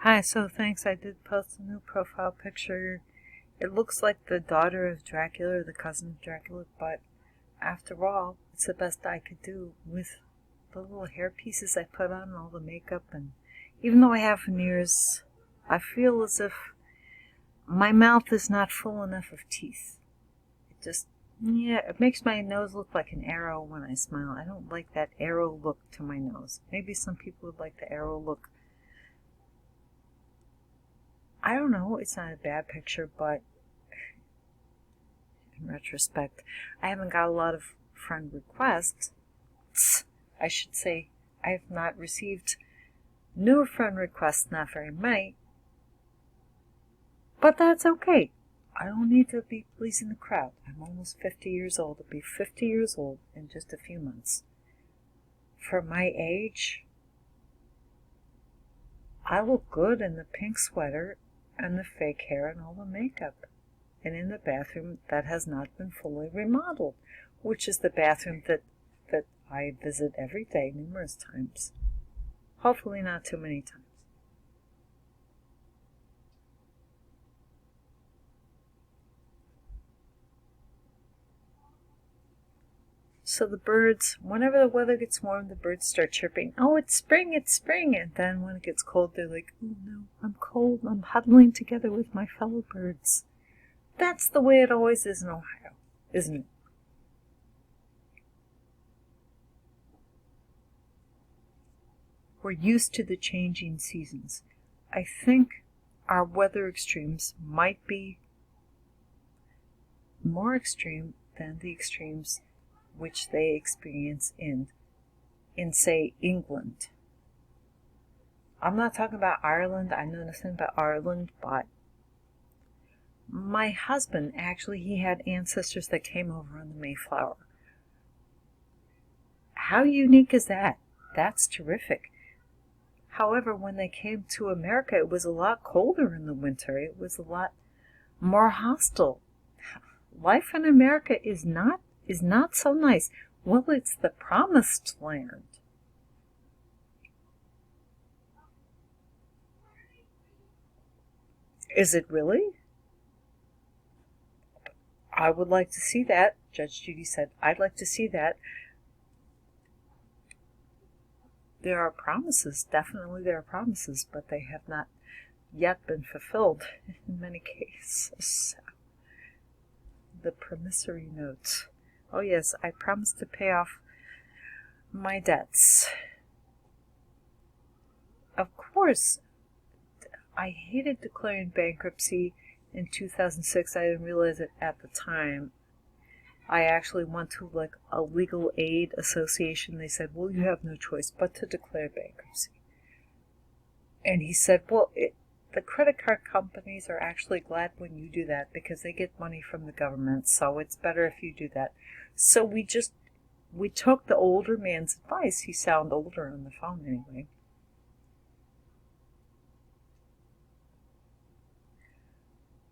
Hi, so thanks. I did post a new profile picture. It looks like the daughter of Dracula or the cousin of Dracula, but after all, it's the best I could do with the little hair pieces I put on, all the makeup, and even though I have veneers, I feel as if my mouth is not full enough of teeth. It just, yeah, it makes my nose look like an arrow when I smile. I don't like that arrow look to my nose. Maybe some people would like the arrow look. I don't know, it's not a bad picture, but in retrospect, I haven't got a lot of friend requests. I should say, I have not received new friend requests, not very many, but that's okay. I don't need to be pleasing the crowd. I'm almost 50 years old. I'll be 50 years old in just a few months. For my age, I look good in the pink sweater and the fake hair and all the makeup, and in the bathroom that has not been fully remodeled, which is the bathroom that I visit every day numerous times. Hopefully not too many times. So the birds, whenever the weather gets warm, the birds start chirping, "Oh, it's spring, it's spring." And then when it gets cold, they're like, "Oh no, I'm cold, I'm huddling together with my fellow birds." That's the way it always is in Ohio, isn't it? We're used to the changing seasons. I think our weather extremes might be more extreme than the extremes which they experience in say England. I'm not talking about Ireland. I know nothing about Ireland, but my husband actually he had ancestors that came over on the Mayflower. How unique is that? That's terrific. However, when they came to America, it was a lot colder in the winter. It was a lot more hostile. Life in America is not so nice. Well, it's the promised land. Is it really? I would like to see that. Judge Judy said, I'd like to see that. There are promises, definitely there are promises, but they have not yet been fulfilled in many cases. The promissory note. Oh yes, I promised to pay off my debts. Of course, I hated declaring bankruptcy in 2006. I didn't realize it at the time. I actually went to like a legal aid association. They said, well, you have no choice but to declare bankruptcy. And he said, well, the credit card companies are actually glad when you do that because they get money from the government, so it's better if you do that. So we took the older man's advice. He sounded older on the phone anyway.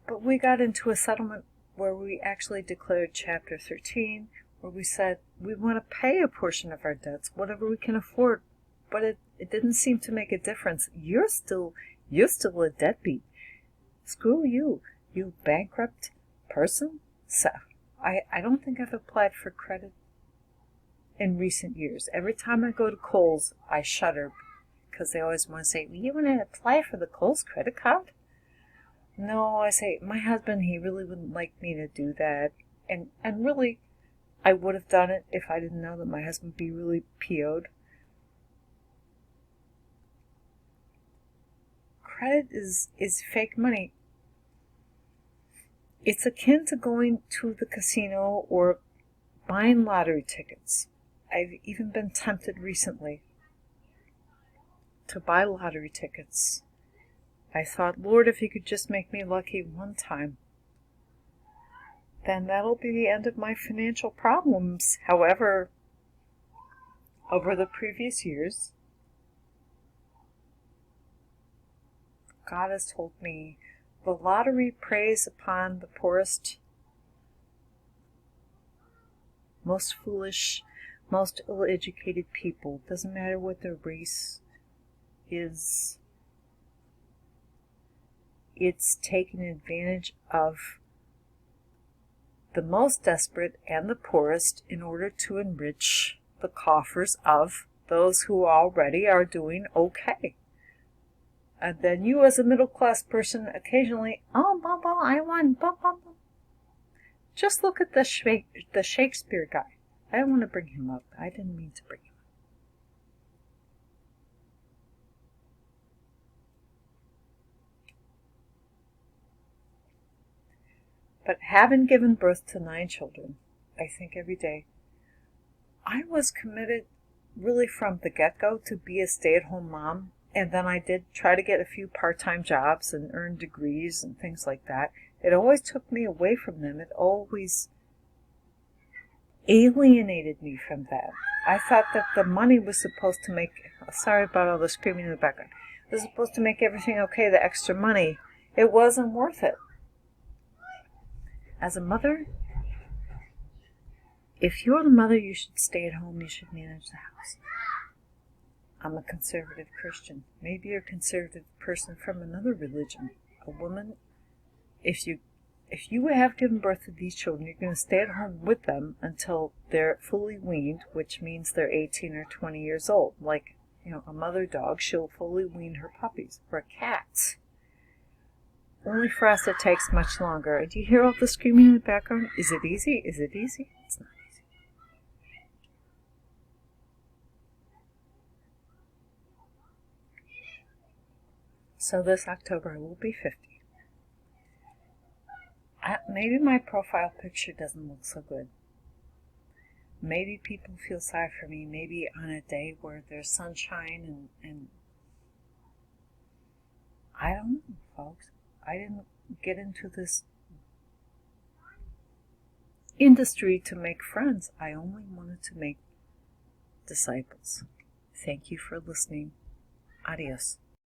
But we got into a settlement where we actually declared Chapter 13, where we said we want to pay a portion of our debts, whatever we can afford. But it didn't seem to make a difference. You're still a deadbeat. Screw you, you bankrupt person. So I don't think I've applied for credit in recent years. Every time I go to Kohl's, I shudder because they always want to say, well, you want to apply for the Kohl's credit card? No, I say, my husband, he really wouldn't like me to do that. And really, I would have done it if I didn't know that my husband would be really PO'd. Credit is fake money. It's akin to going to the casino or buying lottery tickets. I've even been tempted recently to buy lottery tickets. I thought, Lord, if you could just make me lucky one time, then that'll be the end of my financial problems. However, over the previous years, God has told me the lottery preys upon the poorest, most foolish, most ill-educated people. Doesn't matter what their race is. it's taking advantage of the most desperate and the poorest in order to enrich the coffers of those who already are doing okay. And then you, as a middle-class person, occasionally, oh, Bubba, I want Bubba. Just look at the Shakespeare guy. I don't want to bring him up. I didn't mean to bring him up. But having given birth to 9 children, I think every day, I was committed really from the get-go to be a stay-at-home mom. And then I did try to get a few part-time jobs and earn degrees and things like that. It always took me away from them. It always alienated me from that. I thought that the money was supposed to make, sorry about all the screaming in the background, it was supposed to make everything okay, the extra money. It wasn't worth it. As a mother, if you're the mother, you should stay at home, you should manage the house. I'm a conservative Christian. Maybe you're a conservative person from another religion. A woman, if you have given birth to these children, you're going to stay at home with them until they're fully weaned, which means they're 18 or 20 years old. Like, a mother dog, she'll fully wean her puppies. For cats, only for us it takes much longer. Do you hear all the screaming in the background? Is it easy? Is it easy? It's not easy. So this October I will be 50. Maybe my profile picture doesn't look so good. Maybe people feel sorry for me. Maybe on a day where there's sunshine and I don't know, folks. I didn't get into this industry to make friends. I only wanted to make disciples. Thank you for listening. Adios.